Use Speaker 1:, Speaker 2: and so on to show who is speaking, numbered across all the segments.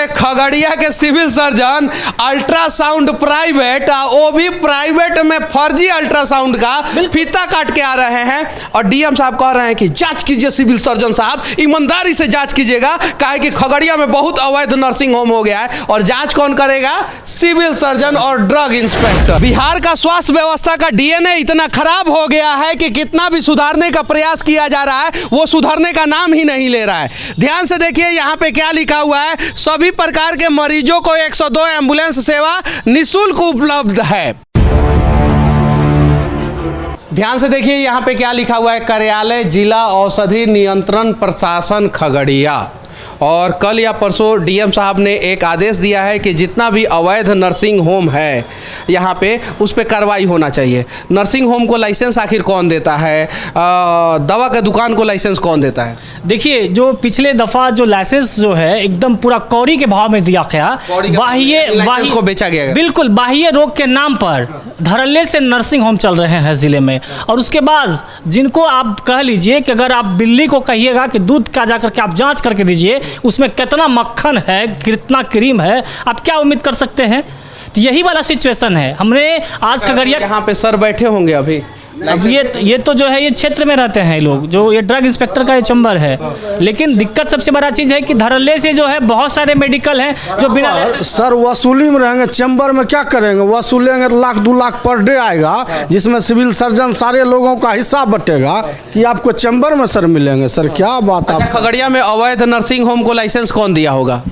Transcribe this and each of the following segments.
Speaker 1: से खगड़िया के civil surgeon ultrasound private, वो भी प्राइवेट में फर्जी अल्ट्रासाउंड का फीता काट के आ रहे हैं। और डीएम साहब कह रहे हैं कि जांच कीजिए सिविल सर्जन साहब, ईमानदारी से जांच कीजिएगा, काहे कि खगड़िया में बहुत अवैध नर्सिंग होम हो गया है। और जांच कौन करेगा? सिविल सर्जन और ड्रग इंस्पेक्टर। बिहार का स्वास्थ्य व्यवस्था का डीएनए इतना खराब हो गया है कि कितना भी सुधारने का प्रयास किया जा रहा है, वो सुधरने का नाम ही नहीं ले रहा है। ध्यान से देखिए यहाँ पे क्या लिखा हुआ है, सभी प्रकार के मरीजों को 102 एम्बुलेंस सेवा निःशुल्क उपलब्ध है। ध्यान से देखिए यहाँ पे क्या लिखा हुआ है, कार्यालय जिला औषधि नियंत्रण प्रशासन खगड़िया। और कल या परसों डीएम साहब ने एक आदेश दिया है कि जितना भी अवैध नर्सिंग होम है यहाँ पे उस पर कार्रवाई होना चाहिए। नर्सिंग होम को लाइसेंस आखिर कौन देता है? दवा के दुकान को लाइसेंस कौन देता है?
Speaker 2: देखिए, जो पिछले दफा जो लाइसेंस जो है एकदम पूरा कौड़ी के भाव में दिया गया, बाह्य
Speaker 1: को बेचा गया,
Speaker 2: बिल्कुल बाह्य रोग के नाम पर धड़ल्ले से नर्सिंग होम चल रहे हैं जिले में। और उसके बाद जिनको आप कह लीजिए कि अगर आप बिल्ली को कहिएगा कि दूध का जाकर के आप जांच करके दीजिए उसमें कितना मक्खन है, कितना क्रीम है, आप क्या उम्मीद कर सकते हैं? तो यही वाला सिचुएशन है। हमने आज खगड़िया
Speaker 1: यहाँ पे सर बैठे होंगे अभी।
Speaker 2: अब ये तो जो है ये क्षेत्र में रहते हैं लोग, जो ये ड्रग इंस्पेक्टर का ये चैम्बर है। लेकिन दिक्कत सबसे बड़ा चीज़ है कि धड़ल्ले से जो है बहुत सारे मेडिकल हैं जो बिना
Speaker 3: सर वसूली में रहेंगे। चैम्बर में क्या करेंगे? वसूलेंगे तो 1-2 लाख पर डे आएगा, जिसमें सिविल सर्जन सारे लोगों का हिस्सा बटेगा कि आपको चैम्बर में सर मिलेंगे। सर क्या बात आप।
Speaker 1: खगड़िया में अवैध नर्सिंग होम को लाइसेंस कौन दिया होगा?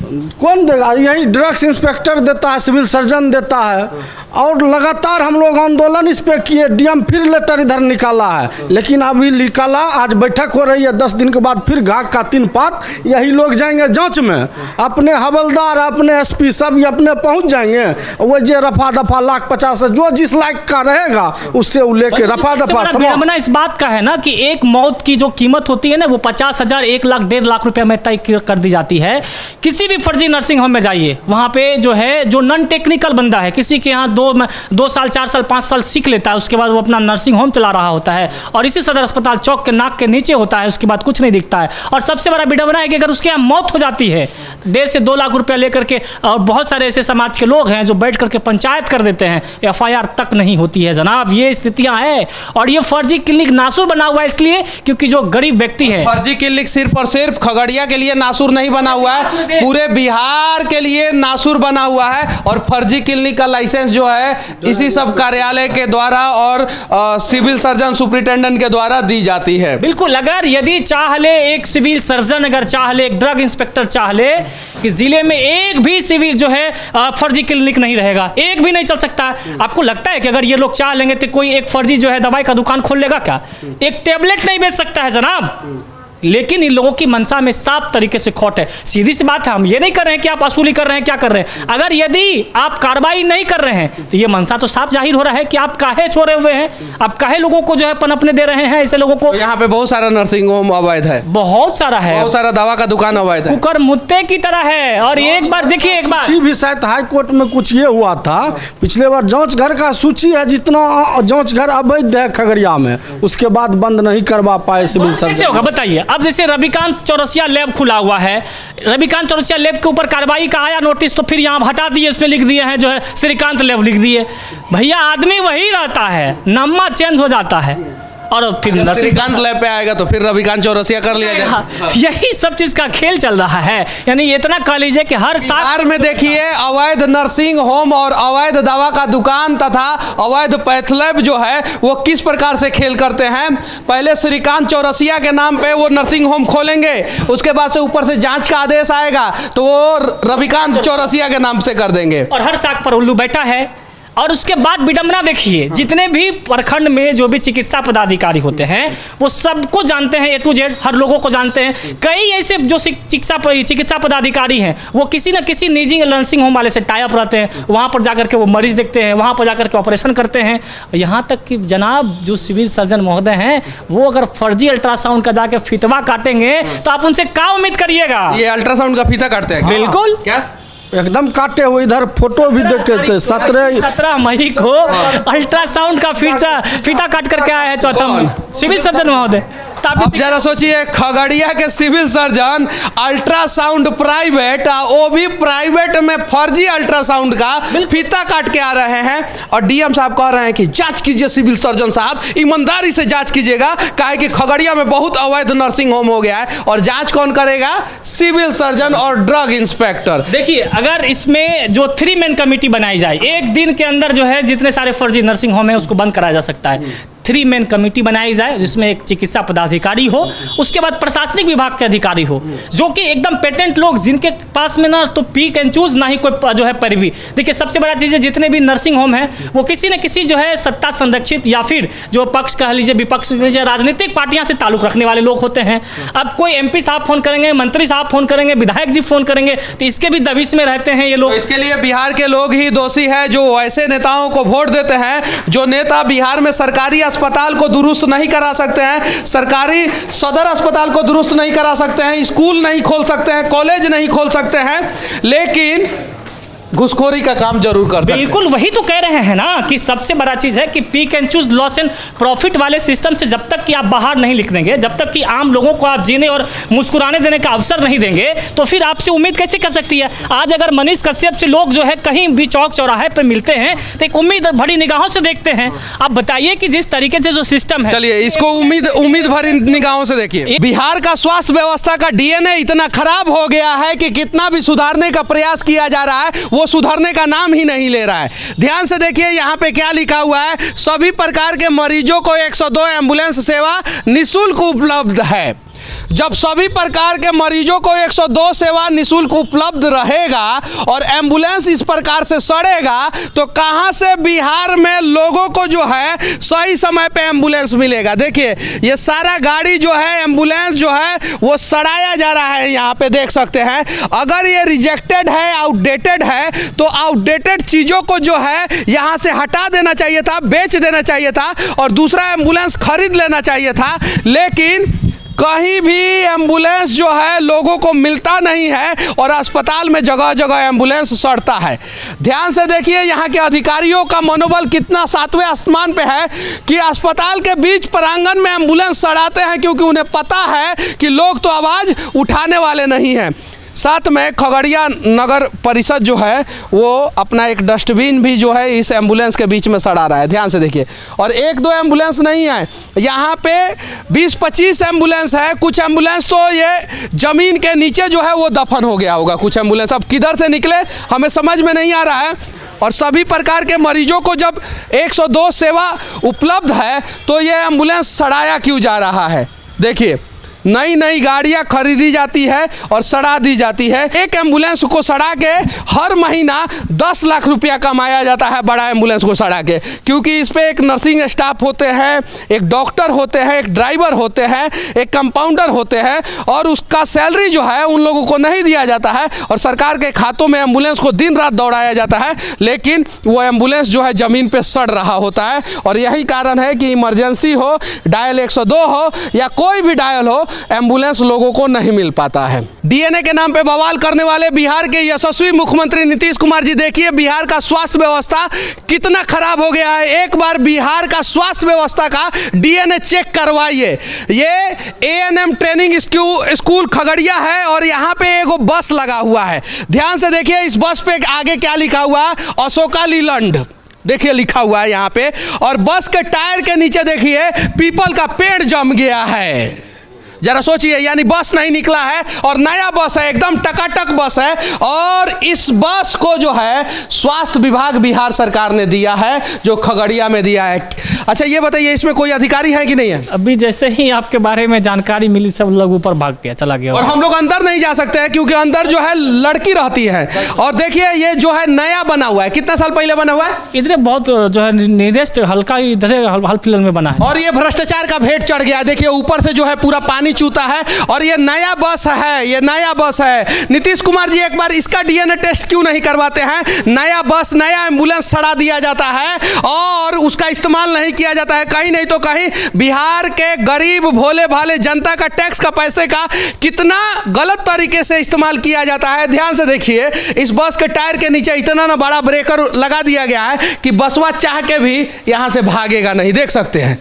Speaker 3: कौन देगा? यही ड्रग्स इंस्पेक्टर देता है, सिविल सर्जन देता है। और लगातार हम लोग आंदोलन इस पे किए, डीएम फिर लेटर इधर निकाला है, लेकिन अभी निकाला, आज बैठक हो रही है, 10 दिन के बाद फिर घाक का 3 पात। यही लोग जाएंगे जांच में, अपने हवलदार अपने एसपी सब ये अपने पहुंच जाएंगे। वो जो रफा दफा 1,50,000 जो जिस लायक का रहेगा उससे वो लेके रफा दफा।
Speaker 2: विडंबना इस बात का है ना कि एक मौत की जो कीमत होती है ना वो 50,000, 1 लाख, 1.5 लाख रुपए में तय कर दी जाती है। किसी भी फर्जी नर्सिंग होम में जाइए, वहाँ पे जो है जो नॉन टेक्निकल बंदा है, किसी के यहाँ 2 साल 4 साल 5 साल सीख लेता है, उसके बाद वो अपना नर्सिंग होम चला रहा होता है और इसी सदर अस्पताल चौक के नाक के नीचे होता है, उसके बाद कुछ नहीं दिखता है। और सबसे बड़ा विडंबना है कि अगर उसके यहाँ मौत हो जाती है 1.5 से 2 लाख रुपया लेकर के, और बहुत सारे ऐसे समाज के लोग हैं जो बैठ करके पंचायत कर देते हैं, FIR तक नहीं होती है जनाब। ये स्थितियां हैं और ये फर्जी क्लिनिक नासूर बना हुआ है इसलिए क्योंकि जो गरीब व्यक्ति है।
Speaker 1: फर्जी क्लिनिक सिर्फ और सिर्फ खगड़िया के लिए नासूर नहीं बना हुआ है, पूरे बिहार के लिए नासूर बना हुआ है। और फर्जी क्लिनिक का लाइसेंस जो है इसी सब कार्यालय के द्वारा और सिविल सर्जन सुपरिटेंडेंट के द्वारा दी जाती है।
Speaker 2: बिल्कुल, अगर यदि चाह ले एक सिविल सर्जन, अगर चाह ले एक ड्रग इंस्पेक्टर चाह ले कि जिले में एक भी सिविल जो है फर्जी क्लिनिक नहीं रहेगा, एक भी नहीं चल सकता। आपको लगता है कि अगर ये लोग चाह लेंगे तो कोई एक फर्जी जो है दवाई का दुकान खोल लेगा क्या? एक टेबलेट नहीं बेच सकता है जनाब। लेकिन इन लोगों की मंशा में साफ तरीके से खोट है। सीधी सी बात है, हम ये नहीं कर रहे हैं कि आप वसूली कर रहे हैं, क्या कर रहे हैं। अगर यदि आप कार्रवाई नहीं कर रहे हैं तो ये मंशा तो साफ जाहिर हो रहा है कि आप काहे छोड़े हुए हैं, आप काहे लोगों को जो है पनपने दे रहे हैं ऐसे लोगों को।
Speaker 1: यहाँ पे बहुत सारा नर्सिंग होम अवैध है,
Speaker 2: बहुत सारा है,
Speaker 1: बहुत सारा दवा का दुकान अवैध है,
Speaker 2: कुकर मुत्ते की तरह है। और एक बार देखिए, एक बार
Speaker 3: भी शायद हाई कोर्ट में कुछ ये हुआ था पिछले बार, जांच घर का सूची है जितना जांच घर अवैध है खगड़िया में, उसके बाद बंद नहीं करवा पाए सिविल सर्जन।
Speaker 2: होगा बताइए। अब जैसे रविकांत चौरसिया लैब खुला हुआ है, रविकांत चौरसिया लैब के ऊपर कार्रवाई का आया नोटिस तो फिर यहाँ हटा दिए, इसमें लिख दिए हैं जो है श्रीकांत लैब लिख दिए। भैया आदमी वही रहता है, नामा चेंज हो जाता है और फिर
Speaker 1: श्रीकांत लैब पे आएगा तो फिर रविकांत चौरसिया कर लिया जाए।
Speaker 2: यही सब चीज का खेल चल रहा है। यानी इतना कह लीजिए कि हर साल
Speaker 1: में देखिए अवैध नर्सिंग होम और अवैध दवा का दुकान तथा अवैध पैथ लैब जो है वो किस प्रकार से खेल करते हैं। पहले श्रीकांत चौरसिया के नाम पे वो नर्सिंग होम खोलेंगे, उसके बाद से ऊपर से जांच का आदेश आएगा तो वो रविकांत चौरसिया के नाम से कर देंगे
Speaker 2: और हर साख पर उल्लू बैठा है। और उसके बाद विडंबना देखिए, जितने भी प्रखंड में जो भी चिकित्सा पदाधिकारी होते हैं वो सबको जानते हैं, A to Z हर लोगों को जानते हैं। कई ऐसे जो चिकित्सा पदाधिकारी हैं वो किसी न किसी निजी नर्सिंग होम वाले से टाई अप रहते हैं, वहाँ पर जाकर के वो मरीज देखते हैं, वहाँ पर जाकर के ऑपरेशन करते हैं। यहाँ तक कि जनाब जो सिविल सर्जन महोदय हैं वो अगर फर्जी अल्ट्रासाउंड का जाके फीतवा काटेंगे तो आप उनसे क्या उम्मीद करिएगा?
Speaker 1: ये अल्ट्रासाउंड का फीता काटते हैं?
Speaker 2: बिल्कुल,
Speaker 1: क्या
Speaker 3: एकदम काटे हुए। इधर फोटो भी देखे थे 17
Speaker 2: मई को अल्ट्रासाउंड का फीता काट करके आया है चौथा सिविल सर्जन महोदय।
Speaker 1: अब जरा सोचिए, खगड़िया के सिविल सर्जन अल्ट्रासाउंड प्राइवेट, वो भी प्राइवेट में फर्जी अल्ट्रासाउंड का फीता काट के आ रहे हैं, और डीएम साहब कह रहे हैं कि जांच कीजिए सिविल सर्जन साहब, ईमानदारी से जांच कीजिएगा, काहे कि खगड़िया में बहुत अवैध नर्सिंग होम हो गया है। और जांच कौन करेगा? सिविल सर्जन और ड्रग इंस्पेक्टर।
Speaker 2: देखिए, अगर इसमें जो 3 मैन कमेटी बनाई जाए, एक दिन के अंदर जो है जितने सारे फर्जी नर्सिंग होम है उसको बंद कराया जा सकता है। 3 मैन कमेटी बनाई जाए जिसमें एक चिकित्सा पदाधिकारी हो, उसके बाद प्रशासनिक विभाग के अधिकारी हो, जो कि एकदम पेटेंट लोग, जिनके पास में ना तो पीक एंड चूज ना ही कोई जो है पैरवी। देखिए, सबसे बड़ा चीज़ है, जितने भी नर्सिंग होम है वो किसी न किसी जो है सत्ता संरक्षित या फिर जो पक्ष कह लीजिए, विपक्ष कह लीजिए, राजनीतिक पार्टियां से ताल्लुक रखने वाले लोग होते हैं। अब कोई MP साहब फोन करेंगे, मंत्री साहब फोन करेंगे, विधायक जी फोन करेंगे, तो इसके भी दबिश में रहते हैं ये लोग।
Speaker 1: तो इसके लिए बिहार के लोग ही दोषी है, जो ऐसे नेताओं को वोट देते हैं, जो नेता बिहार में सरकारी अस्पताल को दुरुस्त नहीं करा सकते हैं, सरकारी सदर अस्पताल को दुरुस्त नहीं करा सकते हैं, स्कूल नहीं खोल सकते हैं, कॉलेज नहीं खोल सकते हैं, लेकिन घुसखोरी का काम जरूर कर सकते हैं।
Speaker 2: बिल्कुल, वही तो कह रहे हैं ना कि सबसे बड़ा चीज़ है कि peak and choose, loss and profit वाले सिस्टम से जब तक कि आप बाहर नहीं निकलेंगे, जब तक कि आम लोगों को आप जीने और मुस्कुराने देने का अवसर नहीं देंगे, तो फिर आपसे उम्मीद कैसे कर सकती है? आज अगर मनीष कश्यप से लोग जो है कहीं भी चौक चौराहे पर मिलते हैं तो एक उम्मीद भरी निगाहों से देखते हैं। आप बताइए कि जिस तरीके से जो सिस्टम है,
Speaker 1: चलिए इसको उम्मीद भरी निगाहों से देखिए। बिहार का स्वास्थ्य व्यवस्था का DNA इतना खराब हो गया है कि कितना भी सुधारने का प्रयास किया जा रहा है, वो सुधरने का नाम ही नहीं ले रहा है। ध्यान से देखिए, यहाँ पे क्या लिखा हुआ है, सभी प्रकार के मरीजों को 102 एम्बुलेंस सेवा निःशुल्क उपलब्ध है। जब सभी प्रकार के मरीजों को 102 सेवा निःशुल्क उपलब्ध रहेगा और एम्बुलेंस इस प्रकार से सड़ेगा, तो कहां से बिहार में लोगों को जो है सही समय पे एम्बुलेंस मिलेगा? देखिए, ये सारा गाड़ी जो है, एम्बुलेंस जो है, वो सड़ाया जा रहा है। यहाँ पे देख सकते हैं, अगर ये रिजेक्टेड है, आउटडेटेड है, तो आउटडेटेड चीज़ों को जो है यहाँ से हटा देना चाहिए था, बेच देना चाहिए था, और दूसरा एम्बुलेंस खरीद लेना चाहिए था। लेकिन कहीं भी एम्बुलेंस जो है लोगों को मिलता नहीं है, और अस्पताल में जगह जगह एम्बुलेंस सड़ता है। ध्यान से देखिए, यहाँ के अधिकारियों का मनोबल कितना 7वें आसमान पे है कि अस्पताल के बीच प्रांगण में एम्बुलेंस सड़ाते हैं, क्योंकि उन्हें पता है कि लोग तो आवाज़ उठाने वाले नहीं हैं। साथ में खगड़िया नगर परिषद जो है वो अपना एक डस्टबिन भी जो है इस एम्बुलेंस के बीच में सड़ा रहा है। ध्यान से देखिए, और 1-2 एम्बुलेंस नहीं है, यहाँ पे 20-25 एम्बुलेंस है। कुछ एम्बुलेंस तो ये ज़मीन के नीचे जो है वो दफन हो गया होगा। कुछ एम्बुलेंस अब किधर से निकले हमें समझ में नहीं आ रहा है। और सभी प्रकार के मरीजों को जब 102 सेवा उपलब्ध है, तो ये एम्बुलेंस सड़ाया क्यों जा रहा है? देखिए, नई नई गाड़ियां खरीदी जाती है और सड़ा दी जाती है। एक एम्बुलेंस को सड़ा के हर महीना 10 लाख रुपया कमाया जाता है, बड़ा एम्बुलेंस को सड़ा के, क्योंकि इस पे एक नर्सिंग स्टाफ होते हैं, एक डॉक्टर होते हैं, एक ड्राइवर होते हैं, एक कंपाउंडर होते हैं, और उसका सैलरी जो है उन लोगों को नहीं दिया जाता है, और सरकार के खातों में एम्बुलेंस को दिन रात दौड़ाया जाता है। लेकिन वो एम्बुलेंस जो है ज़मीन पे सड़ रहा होता है, और यही कारण है कि इमरजेंसी हो, डायल 102 हो या कोई भी डायल हो, एम्बुलेंस लोगों को नहीं मिल पाता है। DNA के नाम पे बवाल करने वाले बिहार के यशस्वी मुख्यमंत्री नीतीश कुमार जी, देखिए बिहार का स्वास्थ्य व्यवस्था कितना खराब हो गया है। एक बार बिहार का स्वास्थ्य व्यवस्था का DNA चेक करवाइए। ये ANM ट्रेनिंग स्कूल खगड़िया है, और यहाँ पे एगो बस लगा हुआ है। ध्यान से देखिए, इस बस पे आगे क्या लिखा हुआ है, अशोका लीलैंड देखिए लिखा हुआ है यहाँ पे, और बस के टायर के नीचे देखिए पीपल का पेड़ जम गया है। जरा सोचिए, यानी बस नहीं निकला है और नया बस है, एकदम टकाटक बस है, और इस बस को जो है स्वास्थ्य विभाग बिहार सरकार ने दिया है, जो खगड़िया में दिया है। अच्छा ये बताइए, इसमें कोई अधिकारी है कि नहीं है?
Speaker 2: अभी जैसे ही आपके बारे में जानकारी मिली, सब लोग ऊपर भाग गया, चला गया।
Speaker 1: और हम लोग अंदर नहीं जा सकते हैं, क्योंकि अंदर जो है लड़की रहती है। और देखिए, ये जो है नया बना हुआ है, कितना साल पहले बना हुआ है?
Speaker 2: इधर बहुत जो है नियरेस्ट हल्का इधर हाल फिलहाल में बना है,
Speaker 1: और ये भ्रष्टाचार का भेंट चढ़ गया। देखिए ऊपर से जो है पूरा पानी चूता है, और ये नया बस है, ये नया बस है। नीतीश कुमार जी, एक बार इसका DNA टेस्ट क्यों नहीं करवाते हैं? नया बस, नया एम्बुलेंस सड़ा दिया जाता है और उसका इस्तेमाल नहीं किया जाता है। कहीं नहीं तो कहीं बिहार के गरीब भोले भाले जनता का टैक्स का पैसे का कितना गलत तरीके से इस्तेमाल किया जाता है। ध्यान से देखिए, इस बस के टायर के नीचे इतना ना बड़ा ब्रेकर लगा दिया गया है कि बसवा चाह के भी यहाँ से भागेगा नहीं। देख सकते हैं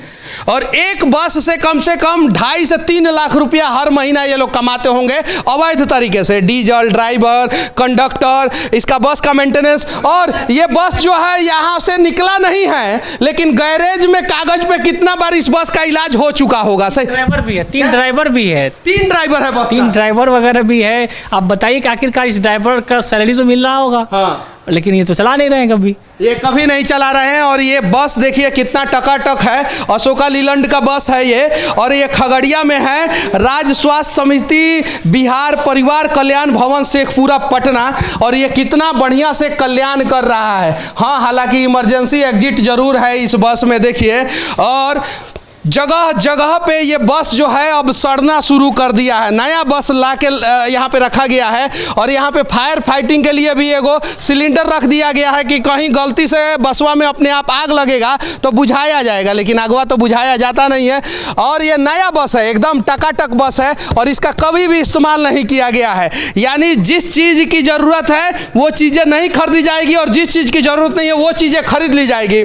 Speaker 1: और एक बस से कम 2.5 से 3 लाख रुपया हर महीना ये लोग कमाते होंगे अवैध तरीके से। डीजल, ड्राइवर, कंडक्टर, इसका बस का मेंटेनेंस। और ये बस जो है यहाँ से निकला नहीं है, लेकिन गैरेज में कागज पे कितना बार इस बस का इलाज हो चुका होगा। सही,
Speaker 2: ड्राइवर भी है, 3 ड्राइवर भी है,
Speaker 1: 3 ड्राइवर है बस,
Speaker 2: 3 ड्राइवर वगैरह भी है। आप बताइए कि आखिरकार इस ड्राइवर का सैलरी तो मिल रहा होगा।
Speaker 1: हाँ,
Speaker 2: लेकिन ये तो चला नहीं रहे हैं कभी,
Speaker 1: ये कभी नहीं चला रहे हैं। और ये बस देखिए कितना टकाटक है, अशोका लीलैंड का बस है ये। और ये खगड़िया में है, राज्य स्वास्थ्य समिति बिहार परिवार कल्याण भवन शेखपुरा पटना। और ये कितना बढ़िया से कल्याण कर रहा है। हाँ, हालांकि इमरजेंसी एग्जिट जरूर है इस बस में देखिए। और जगह जगह पे ये बस जो है अब सड़ना शुरू कर दिया है। नया बस ला के यहाँ पे रखा गया है। और यहाँ पे फायर फाइटिंग के लिए भी एगो सिलेंडर रख दिया गया है कि कहीं गलती से बसवा में अपने आप आग लगेगा तो बुझाया जाएगा, लेकिन आगवा तो बुझाया जाता नहीं है। और ये नया बस है, एकदम टकाटक बस है और इसका कभी भी इस्तेमाल नहीं किया गया है। यानी जिस चीज़ की ज़रूरत है वो चीज़ें नहीं खरीदी जाएगी और जिस चीज़ की ज़रूरत नहीं है वो चीज़ें खरीद ली जाएगी।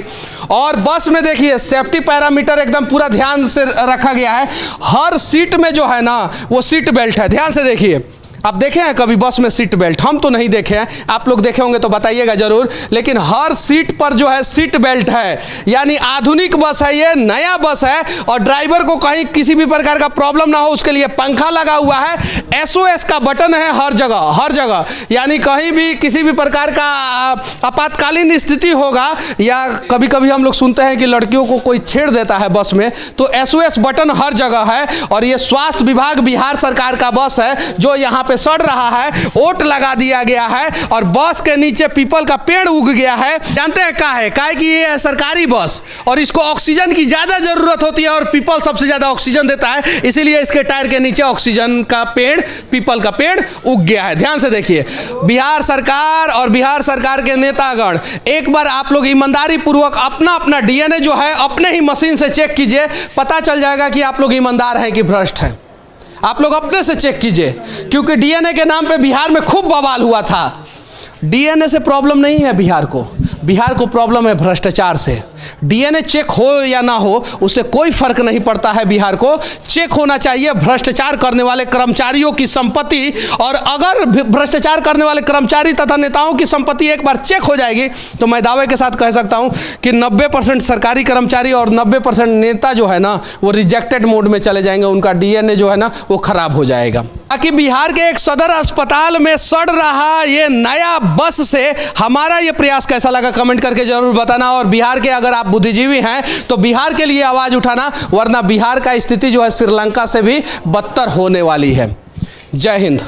Speaker 1: और बस में देखिए सेफ्टी पैरामीटर एकदम पूरा ध्यान से रखा गया है। हर सीट में जो है ना वो सीट बेल्ट है। ध्यान से देखिए, आप देखे हैं कभी बस में सीट बेल्ट? हम तो नहीं देखे हैं, आप लोग देखे होंगे तो बताइएगा जरूर। लेकिन हर सीट पर जो है सीट बेल्ट है। यानी आधुनिक बस है ये, नया बस है। और ड्राइवर को कहीं किसी भी प्रकार का प्रॉब्लम ना हो उसके लिए पंखा लगा हुआ है। SOS का बटन है हर जगह, हर जगह। यानी कहीं भी किसी भी प्रकार का आपातकालीन स्थिति होगा, या कभी कभी हम लोग सुनते हैं कि लड़कियों को कोई छेड़ देता है बस में, तो SOS बटन हर जगह है। और ये स्वास्थ्य विभाग बिहार सरकार का बस है जो यहाँ सड़ रहा है। ओट लगा दिया गया है और बस के नीचे पीपल का पेड़ उग गया है। जानते हैं क्या है? क्या है कि ये है सरकारी बस और इसको ऑक्सीजन की ज्यादा जरूरत होती है और पीपल सबसे ज्यादा ऑक्सीजन देता है, इसीलिए इसके टायर के नीचे ऑक्सीजन का पेड़, पीपल का पेड़ उग गया है। ध्यान से देखिए, बिहार सरकार और बिहार सरकार के नेतागण, एक बार आप लोग ईमानदारी पूर्वक अपना अपना DNA जो है अपने ही मशीन से चेक कीजिए, पता चल जाएगा कि आप लोग ईमानदार हैं कि भ्रष्ट हैं। आप लोग अपने से चेक कीजिए, क्योंकि DNA के नाम पे बिहार में खूब बवाल हुआ था। DNA से प्रॉब्लम नहीं है बिहार को प्रॉब्लम है भ्रष्टाचार से। DNA चेक हो या ना हो उससे कोई फर्क नहीं पड़ता है। बिहार को चेक होना चाहिए भ्रष्टाचार करने वाले कर्मचारियों की संपत्ति। और अगर भ्रष्टाचार करने वाले कर्मचारी तथा नेताओं की संपत्ति एक बार चेक हो जाएगी तो मैं दावे के साथ कह सकता हूं कि 90% सरकारी कर्मचारी और 90% नेता जो है ना वो रिजेक्टेड मोड में चले जाएंगे। उनका DNA जो है ना वो खराब हो जाएगा। ताकि बिहार के एक सदर अस्पताल में सड़ रहा ये नया बस से हमारा ये प्रयास कैसा लगा कमेंट करके जरूर बताना। और बिहार के अगर आप बुद्धिजीवी हैं तो बिहार के लिए आवाज उठाना, वरना बिहार का स्थिति जो है श्रीलंका से भी बदतर होने वाली है। जय हिंद।